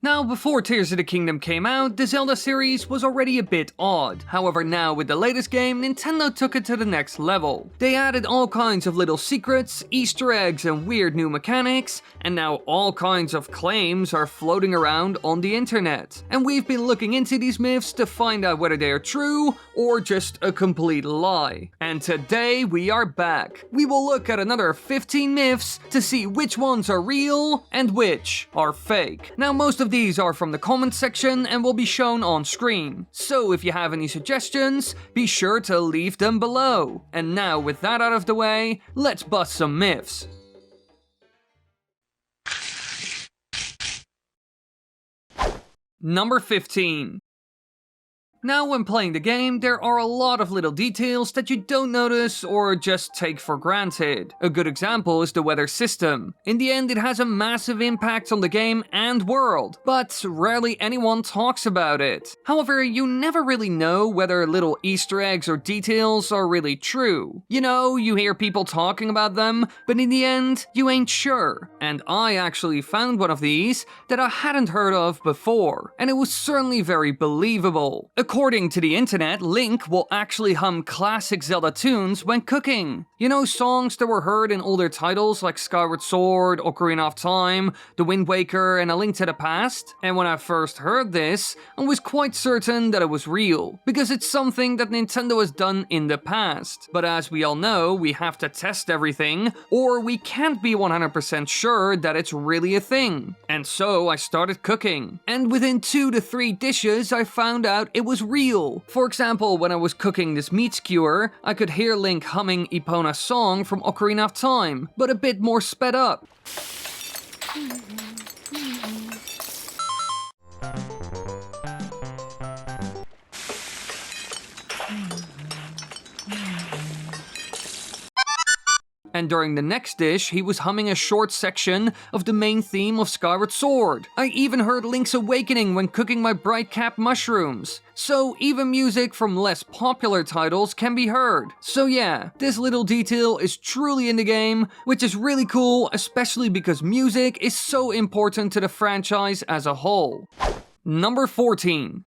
Now, before Tears of the Kingdom came out, the Zelda series was already a bit odd. However, now with the latest game, Nintendo took it to the next level. They added all kinds of little secrets, Easter eggs and weird new mechanics, and now all kinds of claims are floating around on the internet. And we've been looking into these myths to find out whether they are true or just a complete lie. And today we are back. We will look at another 15 myths to see which ones are real and which are fake. Now, most of these are from the comments section and will be shown on screen. So if you have any suggestions, be sure to leave them below. And now with that out of the way, let's bust some myths. Number 15. Now, when playing the game, there are a lot of little details that you don't notice or just take for granted. A good example is the weather system. In the end, it has a massive impact on the game and world, but rarely anyone talks about it. However, you never really know whether little Easter eggs or details are really true. You know, you hear people talking about them, but in the end, you ain't sure. And I actually found one of these that I hadn't heard of before, and it was certainly very believable. According to the internet, Link will actually hum classic Zelda tunes when cooking. You know, songs that were heard in older titles like Skyward Sword, Ocarina of Time, The Wind Waker, and A Link to the Past. And when I first heard this, I was quite certain that it was real, because it's something that Nintendo has done in the past. But as we all know, we have to test everything, or we can't be 100% sure that it's really a thing. And so I started cooking. And within 2 to 3 dishes, I found out it was real. For example, when I was cooking this meat skewer, I could hear Link humming Epona's song from Ocarina of Time, but a bit more sped up. And during the next dish, he was humming a short section of the main theme of Skyward Sword. I even heard Link's Awakening when cooking my bright cap mushrooms. So even music from less popular titles can be heard. So yeah, this little detail is truly in the game, which is really cool, especially because music is so important to the franchise as a whole. Number 14.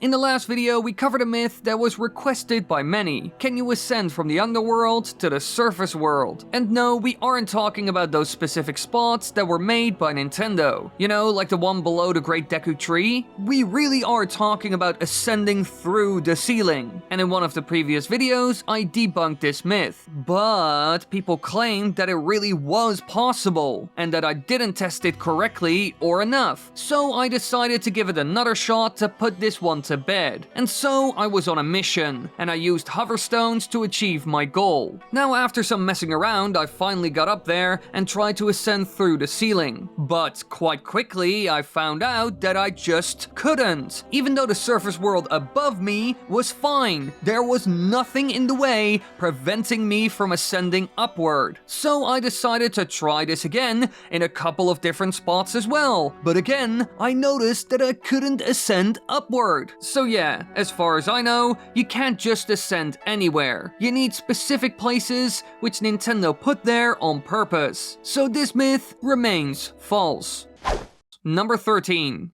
In the last video, we covered a myth that was requested by many. Can you ascend from the underworld to the surface world? And no, we aren't talking about those specific spots that were made by Nintendo. You know, like the one below the Great Deku Tree? We really are talking about ascending through the ceiling. And in one of the previous videos, I debunked this myth. But people claimed that it really was possible, and that I didn't test it correctly or enough. So I decided to give it another shot to put this one to bed. And so I was on a mission, and I used hoverstones to achieve my goal. Now, after some messing around, I finally got up there and tried to ascend through the ceiling. But quite quickly, I found out that I just couldn't. Even though the surface world above me was fine, there was nothing in the way preventing me from ascending upward. So I decided to try this again in a couple of different spots as well. But again, I noticed that I couldn't ascend upward. So yeah, as far as I know, you can't just ascend anywhere. You need specific places, which Nintendo put there on purpose. So this myth remains false. Number 13.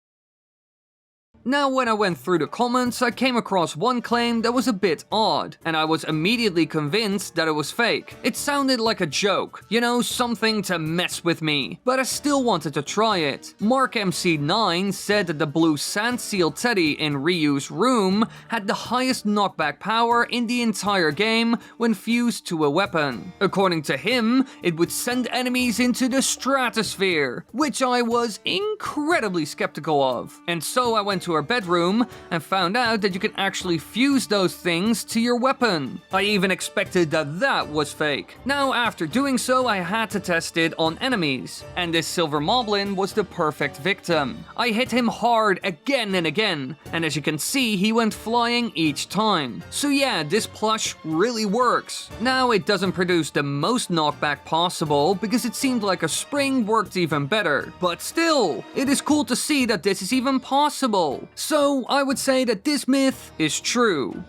Now, when I went through the comments, I came across one claim that was a bit odd, and I was immediately convinced that it was fake. It sounded like a joke, you know, something to mess with me, but I still wanted to try it. Mark MC9 said that the blue sand seal teddy in Ryu's room had the highest knockback power in the entire game when fused to a weapon. According to him, it would send enemies into the stratosphere, which I was incredibly skeptical of. And so I went to her bedroom and found out that you can actually fuse those things to your weapon. I even expected that that was fake. Now, after doing so, I had to test it on enemies, and this silver moblin was the perfect victim. I hit him hard again and again, and as you can see, he went flying each time. So yeah, this plush really works. Now, it doesn't produce the most knockback possible, because it seemed like a spring worked even better, but still, it is cool to see that this is even possible. So I would say that this myth is true.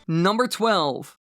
Number 12.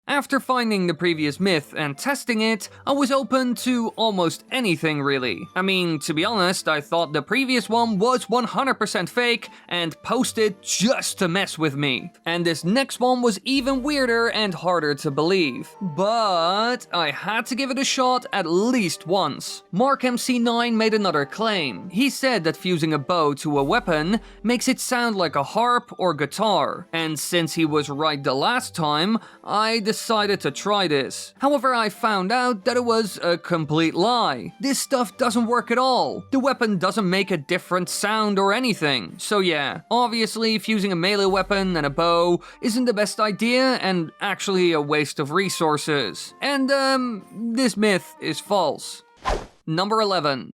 After finding the previous myth and testing it, I was open to almost anything really. I mean, to be honest, I thought the previous one was 100% fake and posted just to mess with me. And this next one was even weirder and harder to believe. But I had to give it a shot at least once. Mark MC9 made another claim. He said that fusing a bow to a weapon makes it sound like a harp or guitar. And since he was right the last time, I decided to try this. However, I found out that it was a complete lie. This stuff doesn't work at all. The weapon doesn't make a different sound or anything. So yeah, obviously fusing a melee weapon and a bow isn't the best idea and actually a waste of resources. And this myth is false. Number 11.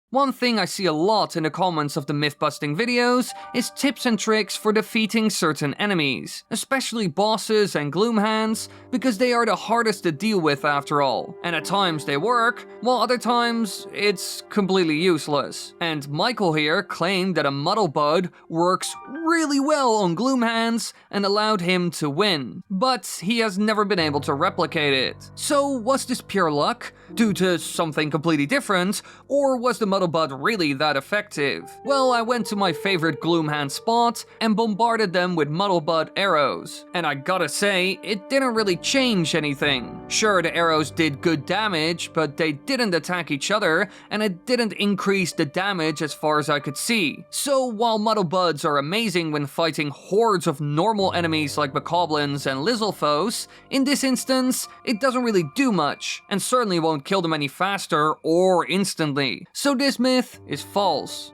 One thing I see a lot in the comments of the myth-busting videos is tips and tricks for defeating certain enemies, especially bosses and Gloom Hands, because they are the hardest to deal with after all. And at times they work, while other times it's completely useless. And Michael here claimed that a Muddle Bud works really well on Gloom Hands and allowed him to win, but he has never been able to replicate it. So was this pure luck, due to something completely different, or was the Muddle Bud really that effective? Well, I went to my favorite Gloom Hand spot and bombarded them with Muddle Bud arrows. And I gotta say, it didn't really change anything. Sure, the arrows did good damage, but they didn't attack each other, and it didn't increase the damage as far as I could see. So while Muddle Buds are amazing when fighting hordes of normal enemies like Bokoblins and Lizalfos, in this instance, it doesn't really do much, and certainly won't kill them any faster or instantly. So this myth is false.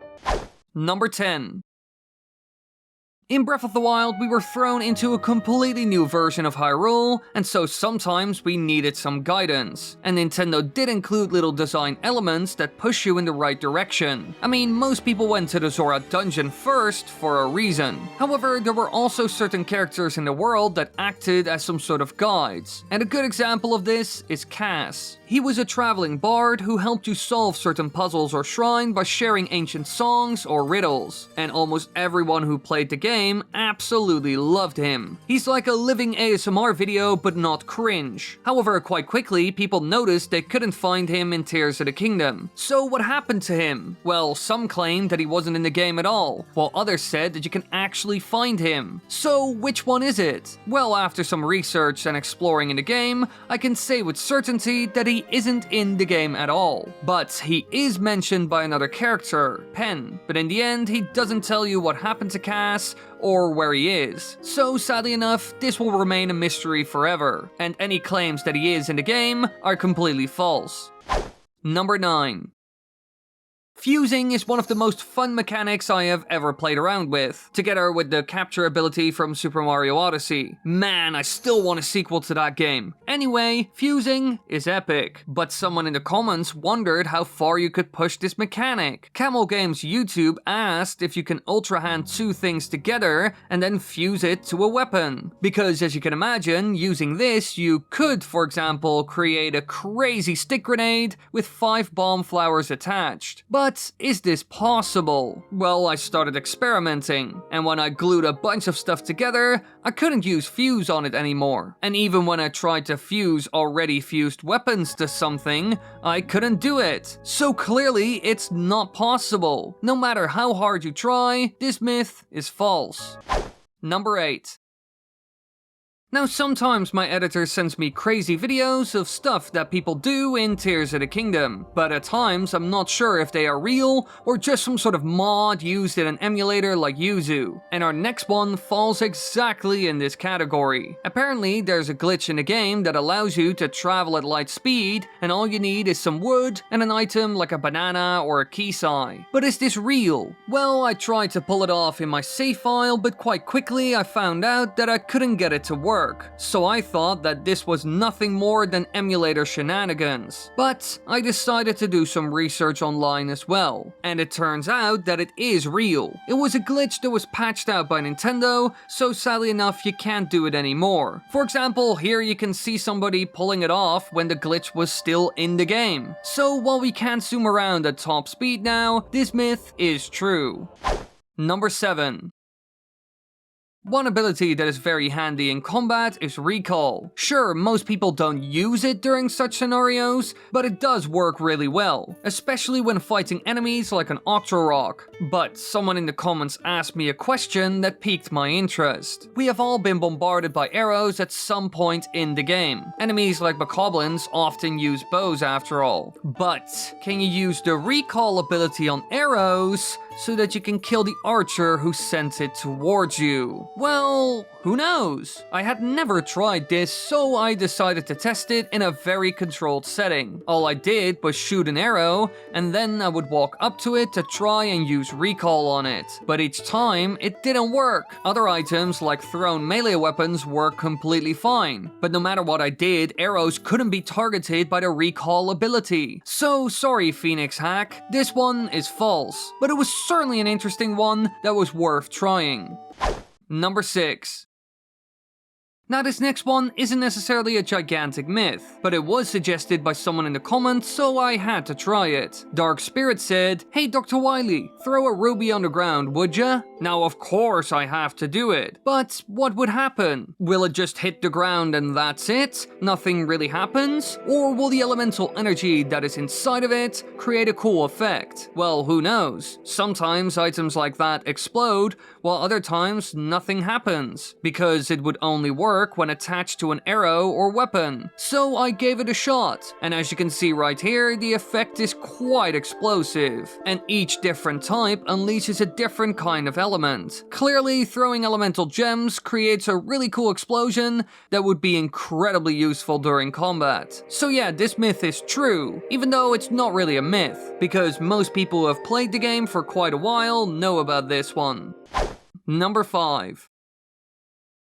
Number 10. In Breath of the Wild, we were thrown into a completely new version of Hyrule, and so sometimes we needed some guidance. And Nintendo did include little design elements that push you in the right direction. I mean, most people went to the Zora dungeon first for a reason. However, there were also certain characters in the world that acted as some sort of guides. And a good example of this is Cass. He was a traveling bard who helped you solve certain puzzles or shrine by sharing ancient songs or riddles. And almost everyone who played the game absolutely loved him. He's like a living ASMR video, but not cringe. However, quite quickly, people noticed they couldn't find him in Tears of the Kingdom. So what happened to him? Well, some claimed that he wasn't in the game at all, while others said that you can actually find him. So which one is it? Well, after some research and exploring in the game, I can say with certainty that he isn't in the game at all. But he is mentioned by another character, Pen, but in the end he doesn't tell you what happened to Cass or where he is. So sadly enough, this will remain a mystery forever, and any claims that he is in the game are completely false. Number 9. Fusing is one of the most fun mechanics I have ever played around with, together with the capture ability from Super Mario Odyssey. Man, I still want a sequel to that game. Anyway, fusing is epic, but someone in the comments wondered how far you could push this mechanic. Camel Games YouTube asked if you can Ultra Hand two things together and then fuse it to a weapon. Because as you can imagine, using this, you could, for example, create a crazy stick grenade with 5 bomb flowers attached. But is this possible? Well, I started experimenting, and when I glued a bunch of stuff together, I couldn't use fuse on it anymore. And even when I tried to fuse already fused weapons to something, I couldn't do it. So clearly, it's not possible. No matter how hard you try, this myth is false. Number 8. Now sometimes my editor sends me crazy videos of stuff that people do in Tears of the Kingdom, but at times I'm not sure if they are real or just some sort of mod used in an emulator like Yuzu. And our next one falls exactly in this category. Apparently there's a glitch in the game that allows you to travel at light speed, and all you need is some wood and an item like a banana or a kisai. But is this real? Well, I tried to pull it off in my save file, but quite quickly I found out that I couldn't get it to work. So I thought that this was nothing more than emulator shenanigans. But I decided to do some research online as well, and it turns out that it is real. It was a glitch that was patched out by Nintendo, so sadly enough you can't do it anymore. For example, here you can see somebody pulling it off when the glitch was still in the game. So while we can't zoom around at top speed now, this myth is true. Number 7. One ability that is very handy in combat is recall. Sure, most people don't use it during such scenarios, but it does work really well, especially when fighting enemies like an Octorok. But someone in the comments asked me a question that piqued my interest. We have all been bombarded by arrows at some point in the game. Enemies like bokoblins often use bows after all. But can you use the recall ability on arrows so that you can kill the archer who sent it towards you? Well, who knows? I had never tried this, so I decided to test it in a very controlled setting. All I did was shoot an arrow, and then I would walk up to it to try and use recall on it. But each time, it didn't work. Other items like thrown melee weapons worked completely fine. But no matter what I did, arrows couldn't be targeted by the recall ability. So sorry, Phoenix Hack, this one is false. But it was certainly an interesting one that was worth trying. Number 6. Now this next one isn't necessarily a gigantic myth, but it was suggested by someone in the comments, so I had to try it. Dark Spirit said, "Hey Dr.Wily, throw a ruby on the ground, would ya?" Now of course I have to do it, but what would happen? Will it just hit the ground and that's it? Nothing really happens? Or will the elemental energy that is inside of it create a cool effect? Well, who knows? Sometimes items like that explode, while other times nothing happens, because it would only work when attached to an arrow or weapon. So I gave it a shot, and as you can see right here, the effect is quite explosive, and each different type unleashes a different kind of element. Clearly, throwing elemental gems creates a really cool explosion that would be incredibly useful during combat. So yeah, this myth is true, even though it's not really a myth, because most people who have played the game for quite a while know about this one. Number 5.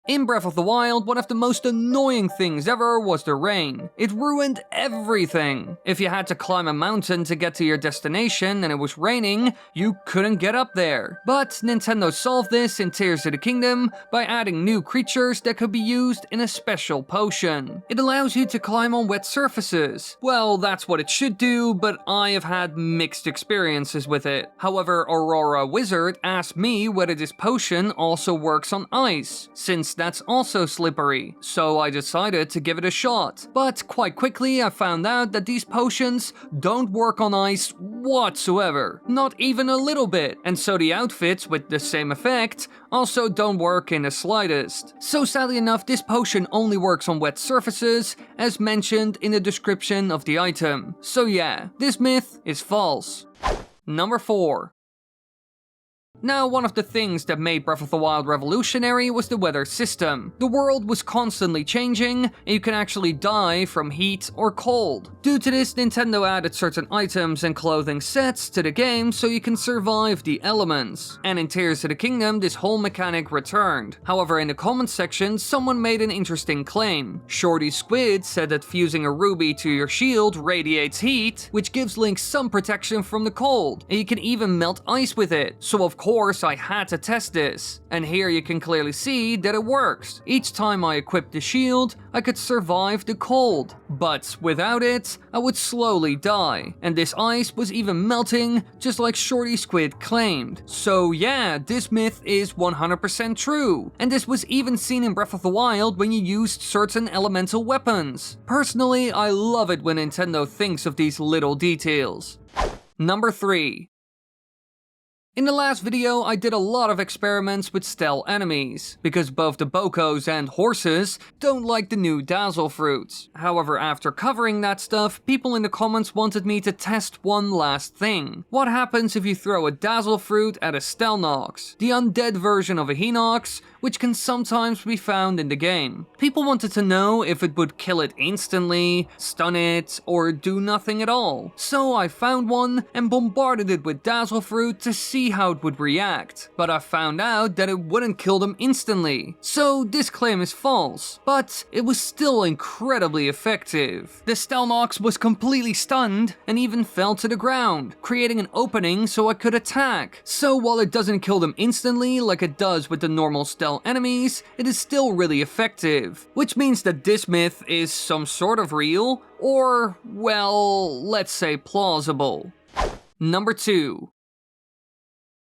In Breath of the Wild, one of the most annoying things ever was the rain. It ruined everything. If you had to climb a mountain to get to your destination and it was raining, you couldn't get up there. But Nintendo solved this in Tears of the Kingdom by adding new creatures that could be used in a special potion. It allows you to climb on wet surfaces. Well, that's what it should do, but I have had mixed experiences with it. However, Aurora Wizard asked me whether this potion also works on ice, since that's also slippery, so I decided to give it a shot. But quite quickly I found out that these potions don't work on ice whatsoever, not even a little bit, and so the outfits with the same effect also don't work in the slightest. So sadly enough, this potion only works on wet surfaces, as mentioned in the description of the item. So yeah, this myth is false. Number 4. Now, one of the things that made Breath of the Wild revolutionary was the weather system. The world was constantly changing, and you can actually die from heat or cold. Due to this, Nintendo added certain items and clothing sets to the game so you can survive the elements. And in Tears of the Kingdom, this whole mechanic returned. However, in the comments section, someone made an interesting claim. Shorty Squid said that fusing a ruby to your shield radiates heat, which gives Link some protection from the cold, and you can even melt ice with it. So of course I had to test this, and here you can clearly see that it works. Each time I equipped the shield, I could survive the cold, but without it, I would slowly die, and this ice was even melting just like Shorty Squid claimed. So yeah, this myth is 100% true, and this was even seen in Breath of the Wild when you used certain elemental weapons. Personally, I love it when Nintendo thinks of these little details. Number 3. In the last video, I did a lot of experiments with stealth enemies, because both the Bokos and horses don't like the new Dazzle Fruits. However, after covering that stuff, people in the comments wanted me to test one last thing. What happens if you throw a Dazzle Fruit at a Stelnox, the undead version of a Hinox, which can sometimes be found in the game? People wanted to know if it would kill it instantly, stun it, or do nothing at all. So I found one and bombarded it with Dazzle Fruit to see how it would react, but I found out that it wouldn't kill them instantly. So this claim is false, but it was still incredibly effective. The Stelnox was completely stunned and even fell to the ground, creating an opening so I could attack. So while it doesn't kill them instantly like it does with the normal stealth enemies, it is still really effective, which means that this myth is some sort of real, or, well, let's say plausible. Number 2.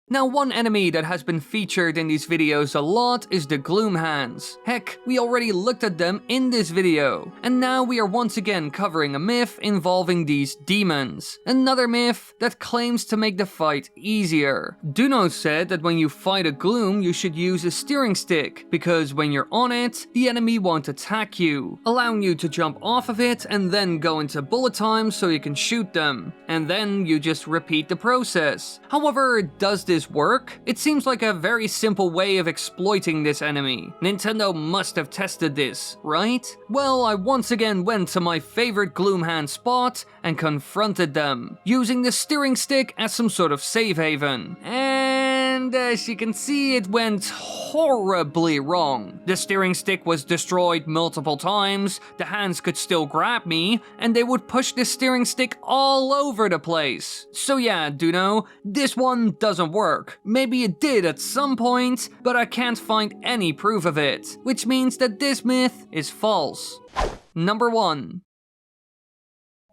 Now, one enemy that has been featured in these videos a lot is the Gloom Hands. Heck, we already looked at them in this video. And now we are once again covering a myth involving these demons. Another myth that claims to make the fight easier. Duno said that when you fight a Gloom, you should use a steering stick, because when you're on it, the enemy won't attack you, allowing you to jump off of it and then go into bullet time so you can shoot them. And then you just repeat the process. However, does this work? It seems like a very simple way of exploiting this enemy. Nintendo must have tested this, right? Well, I once again went to my favorite Gloom Hand spot and confronted them, using the steering stick as some sort of save haven. And as you can see, it went horribly wrong. The steering stick was destroyed multiple times, the hands could still grab me, and they would push the steering stick all over the place. So yeah, Duno, this one doesn't work. Maybe it did at some point, but I can't find any proof of it, which means that this myth is false. Number 1.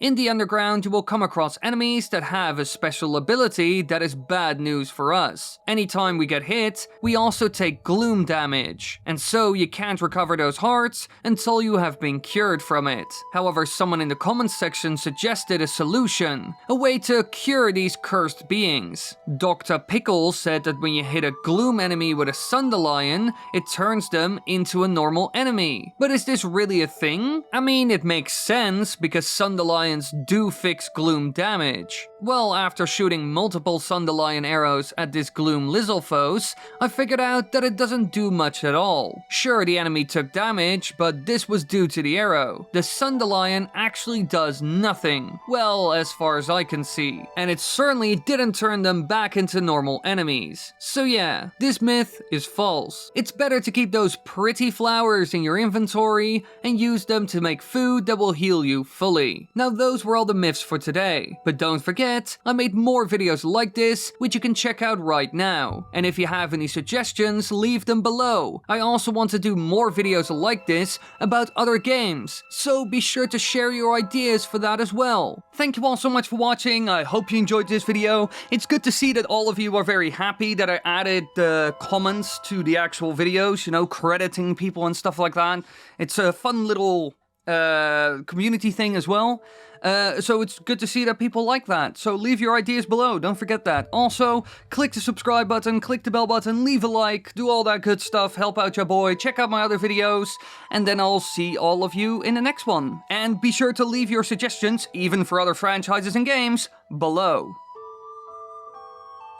In the underground, you will come across enemies that have a special ability that is bad news for us. Anytime we get hit, we also take gloom damage, and so you can't recover those hearts until you have been cured from it. However, someone in the comments section suggested a solution, a way to cure these cursed beings. Dr. Pickle said that when you hit a gloom enemy with a Sundelion, it turns them into a normal enemy. But is this really a thing? I mean, it makes sense because Sundelions do fix gloom damage. Well, after shooting multiple Sundelion arrows at this gloom Lizalfos, I figured out that it doesn't do much at all. Sure, the enemy took damage, but this was due to the arrow. The Sundelion actually does nothing, well, as far as I can see, and it certainly didn't turn them back into normal enemies. So yeah, this myth is false. It's better to keep those pretty flowers in your inventory and use them to make food that will heal you fully. Now, those were all the myths for today, but don't forget, I made more videos like this, which you can check out right now. And if you have any suggestions, leave them below. I also want to do more videos like this about other games, so be sure to share your ideas for that as well. Thank you all so much for watching, I hope you enjoyed this video. It's good to see that all of you are very happy that I added the comments to the actual videos, you know, crediting people and stuff like that. It's a fun little community thing as well. So it's good to see that people like that. So leave your ideas below, don't forget that. Also, click the subscribe button, click the bell button, leave a like, do all that good stuff, help out your boy, check out my other videos, and then I'll see all of you in the next one. And be sure to leave your suggestions, even for other franchises and games, below.